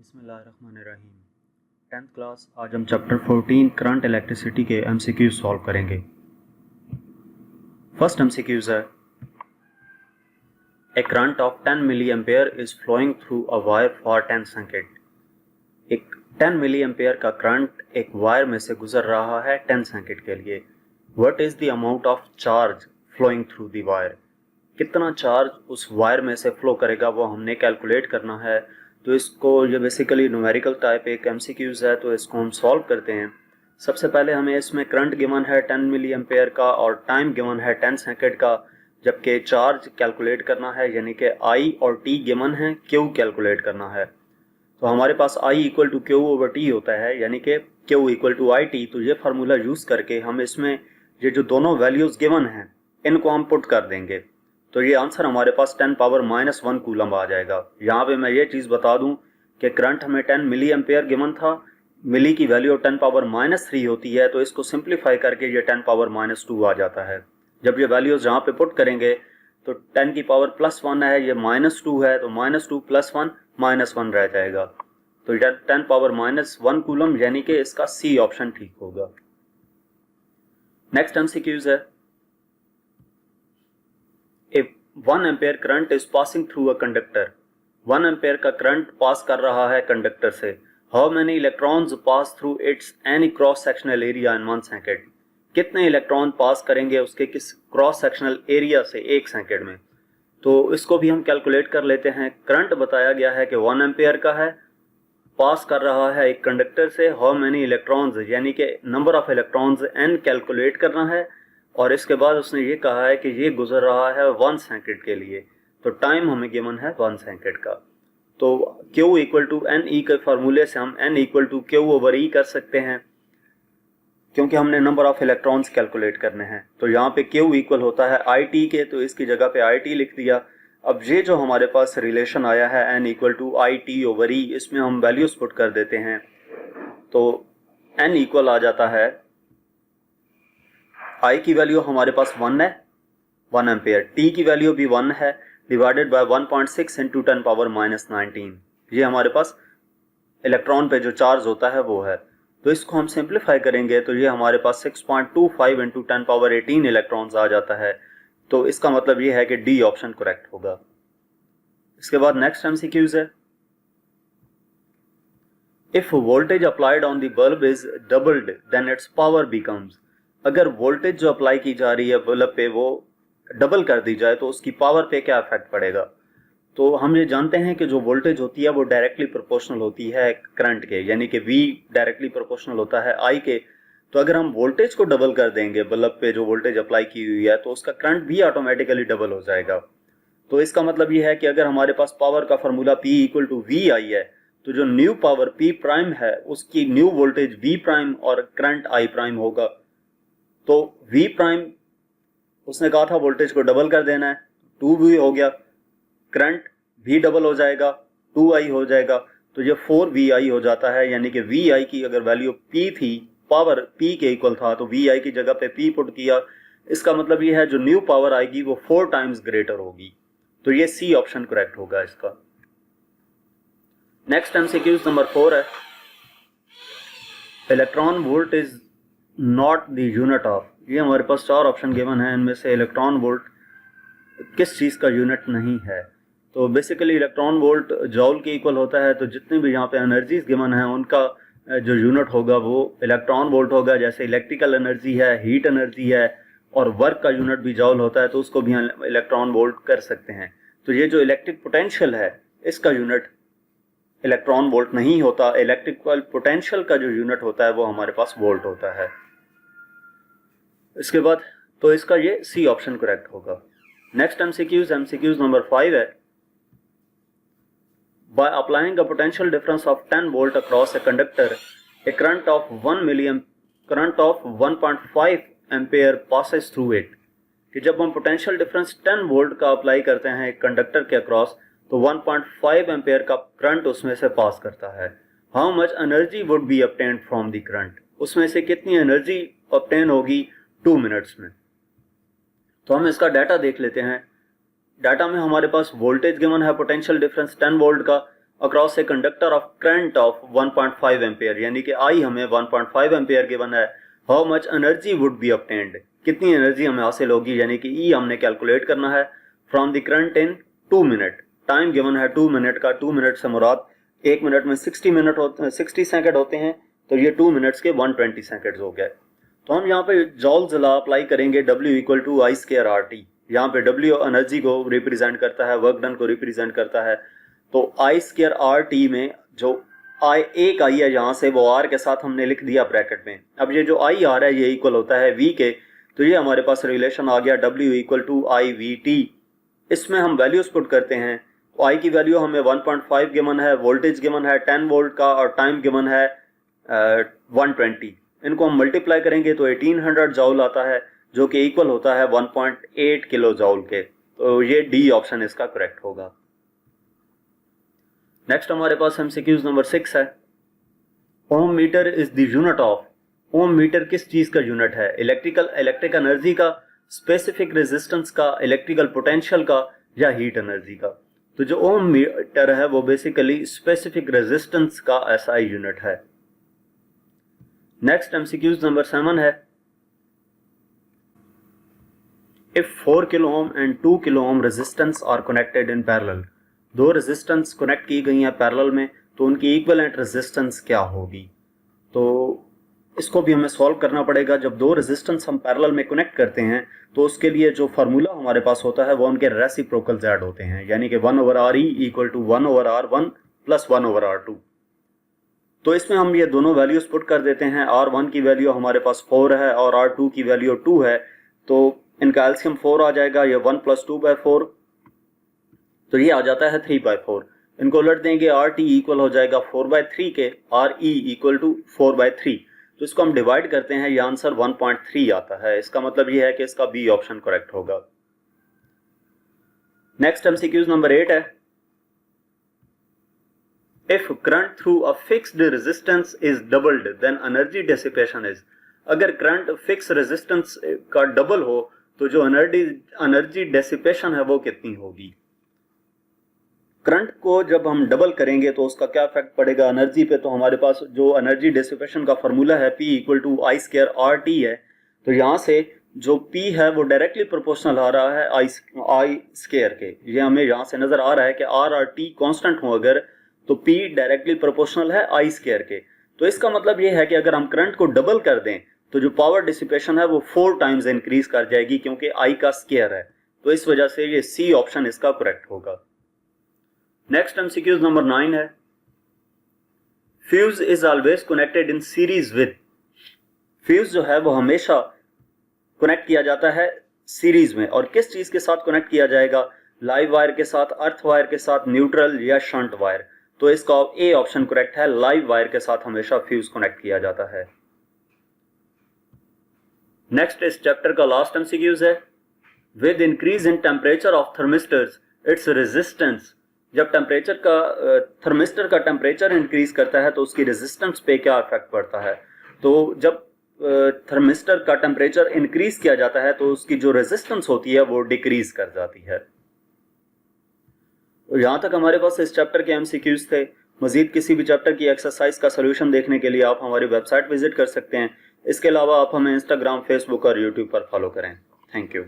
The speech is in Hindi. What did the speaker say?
बिस्मिल्लाहिर्रहमानिर्रहीम। 10th क्लास आज हम चैप्टर 14 करंट इलेक्ट्रिसिटी के MCQ सॉल्व करेंगे। फर्स्ट MCQs है, a current of 10 milliampere is flowing through a wire for 10 second. एक 10 मिली एम्पेयर का करंट एक वायर में से गुजर रहा है 10 सेकेंड के लिए। What is the amount of charge flowing through the wire? कितना चार्ज उस वायर में से फ्लो करेगा वो हमने कैलकुलेट करना है। तो इसको ये बेसिकली न्यूमेरिकल टाइप एक MCQs है, तो इसको हम सॉल्व करते हैं। सबसे पहले हमें इसमें करंट गिवन है 10 मिली एम्पेयर का और टाइम गिवन है 10 सेकेंड का, जबकि चार्ज कैलकुलेट करना है, यानी कि I और T गिवन है, Q कैलकुलेट करना है। तो हमारे पास I equal to Q over T होता है, यानी कि Q इक्वल टू IT। तो ये फार्मूला यूज़ करके हम इसमें ये जो दोनों वैल्यूज़ गिवन हैं इनको हम पुट कर देंगे। तो ये आंसर हमारे पास 10 पावर -1 कूलम आ जाएगा। यहाँ पे मैं ये चीज़ बता दूं कि करंट हमें 10 मिली एम्पेयर गिवन था, मिली की वैल्यू 10 पावर -3 होती है, तो इसको सिंप्लीफाई करके ये 10 पावर -2 आ जाता है। जब ये वैल्यूज़ यहाँ पे पुट करेंगे तो 10 की पावर +1 है, ये -2 है, तो -2 + 1 -1 रह जाएगा। तो ये 10 पावर -1 कूलम, यानी कि इसका C ऑप्शन ठीक होगा। नेक्स्ट MCQs है, If 1 ampere current is passing through a conductor, 1 ampere का करंट पास कर रहा है कंडक्टर से, how many electrons pass through it's any cross sectional area in 1 second? कितने इलेक्ट्रॉन पास करेंगे उसके किस क्रॉस सेक्शनल एरिया से 1 सेकेंड में? तो इसको भी हम कैलकुलेट कर लेते हैं। करंट बताया गया है कि 1 एम्पेयर का है, पास कर रहा है एक कंडक्टर से, हाउ मेनी इलेक्ट्रॉन्स यानी कि number of electrons n calculate करना है, और इसके बाद उसने ये कहा है कि ये गुजर रहा है 1 सेकेंड के लिए। तो टाइम हमें गिवन है 1 सेकेंड का। तो Q equal to n e के फार्मूले से हम n equal to Q over E कर सकते हैं, क्योंकि हमने नंबर ऑफ इलेक्ट्रॉन्स कैलकुलेट करने हैं। तो यहाँ पे Q इक्वल होता है IT के, तो इसकी जगह पे IT लिख दिया। अब ये जो हमारे पास रिलेशन आया है n equal to IT over E, इसमें हम वैल्यूज पुट कर देते हैं। तो n इक्वल आ जाता है, I की वैल्यू हमारे पास 1 है, 1 एम्पेयर, T की वैल्यू भी 1 है, डिवाइडेड बाय 1.6 इंटू 10 पावर -19। ये हमारे पास इलेक्ट्रॉन पे जो चार्ज होता है वो है। तो इसको हम सिंप्लीफाई करेंगे तो ये हमारे पास 6.25 इंटू 10 पावर 18 इलेक्ट्रॉन्स आ जाता है। तो इसका मतलब ये है कि डी ऑप्शन करेक्ट होगा। इसके बाद नेक्स्ट MCQs है, if voltage applied on the bulb is doubled then its power becomes. अगर वोल्टेज जो अप्लाई की जा रही है बल्ब पे वो डबल कर दी जाए तो उसकी पावर पे क्या इफेक्ट पड़ेगा? तो हम ये जानते हैं कि जो वोल्टेज होती है वो डायरेक्टली प्रोपोर्शनल होती है करंट के, यानी कि V डायरेक्टली प्रोपोर्शनल होता है I के। तो अगर हम वोल्टेज को डबल कर देंगे बल्ब पे जो वोल्टेज अप्लाई की हुई है, तो उसका करंट भी ऑटोमेटिकली डबल हो जाएगा। तो इसका मतलब ये है कि अगर हमारे पास पावर का formula P equal to VI है, तो जो न्यू पावर P प्राइम है उसकी न्यू वोल्टेज V प्राइम और करंट I प्राइम होगा। तो V प्राइम उसने कहा था वोल्टेज को डबल कर देना है, 2V हो गया, करंट भी डबल हो जाएगा, 2I हो जाएगा, तो ये 4VI हो जाता है। यानी कि VI की अगर वैल्यू P थी, पावर P के इक्वल था, तो VI की जगह पे P पुट किया। इसका मतलब ये है जो न्यू पावर आएगी वो 4 टाइम्स ग्रेटर होगी। तो ये C ऑप्शन करेक्ट होगा इसका। नेक्स्ट MCQ नंबर 4 है, electron volt is not the unit of. ये हमारे पास 4 ऑप्शन गिवन है, इनमें से इलेक्ट्रॉन वोल्ट किस चीज़ का यूनिट नहीं है। तो बेसिकली इलेक्ट्रॉन वोल्ट जॉल के इक्वल होता है, तो जितनी भी यहाँ पे एनर्जीज गिवन है उनका जो यूनिट होगा वो इलेक्ट्रॉन वोल्ट होगा। जैसे इलेक्ट्रिकल एनर्जी है, हीट एनर्जी है, और वर्क का यूनिट भी जॉल होता है, तो उसको भी हम इलेक्ट्रॉन वोल्ट कर सकते हैं। तो ये जो इलेक्ट्रिक पोटेंशियल है इसका यूनिट इलेक्ट्रॉन वोल्ट नहीं होता, इलेक्ट्रिकल पोटेंशियल का जो यूनिट होता है वो हमारे पास वोल्ट होता है। इसके बाद तो इसका ये C ऑप्शन करेक्ट होगा। नेक्स्ट MCQs नंबर 5 है, by applying a potential difference of 10 volt across a conductor, a current of 1.5 ampere passes through it। कि जब हम पोटेंशियल डिफरेंस 10 वोल्ट का अप्लाई करते हैं एक कंडक्टर के अक्रॉस, तो 1.5 एम्पेयर का करंट उसमें से पास करता है। How much energy would be obtained from the current? उसमें से कितनी एनर्जी ऑब्टेन होगी 2 मिनट्स में? तो हम इसका डाटा देख लेते हैं। डाटा में हमारे पास वोल्टेज गिवन है पोटेंशियल डिफरेंस 10 वोल्ट का, across a conductor of current of 1.5 ampere, यानी कि आई हमें 1.5 एम्पेयर गिवन है। How much energy would be obtained, कितनी एनर्जी हमें हासिल होगी, यानी कि ई हमने कैलकुलेट करना है from the current in 2 minute. Time given है 2 मिनट का, 2 मिनट से मुराद 1 मिनट में 60 सेकंड होते हैं, तो ये 2 मिनट्स के 120 सेकंड्स हो गए। तो हम यहाँ पे जॉल्स ला अप्लाई करेंगे, W equal to I square R T. यहाँ पे W एनर्जी को रिप्रेजेंट करता है, वर्क डन को रिप्रेजेंट करता है। तो आई स्क्वायर आर टी में जो आई एक आई है यहाँ से, वो आर के साथ हमने लिख दिया ब्रैकेट में। अब ये जो आई आर है ये इक्वल होता है V के, तो ये हमारे पास रिलेशन आ गया W equal to I V T. इसमें हम वैल्यूज पुट करते हैं। तो आई की वैल्यू हमें 1.5 गिवन है, वोल्टेज गिवन है 10 वोल्ट का, और टाइम गिवन है 120। इनको हम मल्टीप्लाई करेंगे तो 1800 जॉल आता है, जो कि इक्वल होता है 1.8 किलो जॉल के। तो ये डी ऑप्शन इसका करेक्ट होगा। नेक्स्ट हमारे पास एमसीक्यूज नंबर 6 है। Ohm metre is the unit of, ohm metre किस चीज का यूनिट है, इलेक्ट्रिक एनर्जी का, स्पेसिफिक रेजिस्टेंस का, इलेक्ट्रिकल पोटेंशियल का, या हीट एनर्जी का। तो जो ओम मीटर है वो बेसिकली स्पेसिफिक रेजिस्टेंस का एसआई यूनिट है। नेक्स्ट एमसीक्यूज नंबर 7 है। If 4 kilo ohm and 2 kilo ohm resistance R connected in parallel, दो रेजिस्टेंस कनेक्ट की गई हैं पैरेलल में, तो उनकी इक्विवेलेंट रेजिस्टेंस क्या होगी। तो इसको भी हमें सॉल्व करना पड़ेगा। जब दो रेजिस्टेंस हम पैरेलल में कनेक्ट करते हैं तो उसके लिए जो फार्मूला हमारे पास होता है वो उनके रेसिप्रोकल्स ऐड होते हैं, यानी कि 1/RE equal to 1/R1 plus 1/R2। तो इसमें हम ये दोनों वैल्यूज पुट कर देते हैं। R1 की वैल्यू हमारे पास 4 है और R2 की वैल्यू 2 है, तो इनका एलसीएम 4 आ जाएगा। ये 1 + 2/4, तो ये आ जाता है 3/4। इनको उलट देंगे, RT इक्वल हो जाएगा 4/3 के, RE इक्वल टू 4/3। तो इसको हम डिवाइड करते हैं, ये आंसर 1.3 आता है। इसका मतलब ये है कि इसका बी ऑप्शन करेक्ट होगा। नेक्स्ट एमसीक्यूज नंबर 8 है। If current through a fixed resistance is doubled then energy dissipation is, अगर करंट फिक्स रेजिस्टेंस का डबल हो तो जो एनर्जी डिसिपेशन है वो कितनी होगी। करंट को जब हम डबल करेंगे तो उसका क्या इफेक्ट पड़ेगा एनर्जी पे। तो हमारे पास जो एनर्जी डिसिपेशन का फॉर्मूला है P equal to I square R T है। तो यहाँ से जो P है वो डायरेक्टली प्रोपोर्शनल आ रहा है आई स्क्वायर के। ये हमें यहाँ से नजर आ रहा है कि R और T कांस्टेंट हो अगर, तो P डायरेक्टली प्रोपोर्शनल है आई स्क्वायर के। तो इसका मतलब ये है कि अगर हम करंट को डबल कर दें तो जो पावर डिसिपेशन है वो 4 टाइम्स इंक्रीज कर जाएगी, क्योंकि आई का स्क्वायर है। तो इस वजह से ये सी ऑप्शन इसका करेक्ट होगा। नेक्स्ट एमसीक्यूज नंबर 9 है। Fuse is always connected in series with, fuse जो है वो हमेशा कनेक्ट किया जाता है सीरीज में। और किस चीज के साथ कनेक्ट किया जाएगा, लाइव वायर के साथ, अर्थ वायर के साथ, न्यूट्रल या शंट वायर। तो इसका ए ऑप्शन करेक्ट है, लाइव वायर के साथ हमेशा फ्यूज कनेक्ट किया जाता है। नेक्स्ट इस चैप्टर का लास्ट एमसीक्यूज है। With increase in temperature of thermistors its resistance, जब टेम्परेचर का थर्मिस्टर का टेम्परेचर इंक्रीज करता है तो उसकी रेजिस्टेंस पे क्या इफेक्ट पड़ता है। तो जब थर्मिस्टर का टेम्परेचर इंक्रीज किया जाता है तो उसकी जो रेजिस्टेंस होती है वो डिक्रीज कर जाती है। तो यहाँ तक हमारे पास इस चैप्टर के एमसीक्यूज थे। मजीद किसी भी चैप्टर की एक्सरसाइज का सोल्यूशन देखने के लिए आप हमारी वेबसाइट विजिट कर सकते हैं। इसके अलावा आप हमें इंस्टाग्राम, फेसबुक और यूट्यूब पर फॉलो करें। Thank you.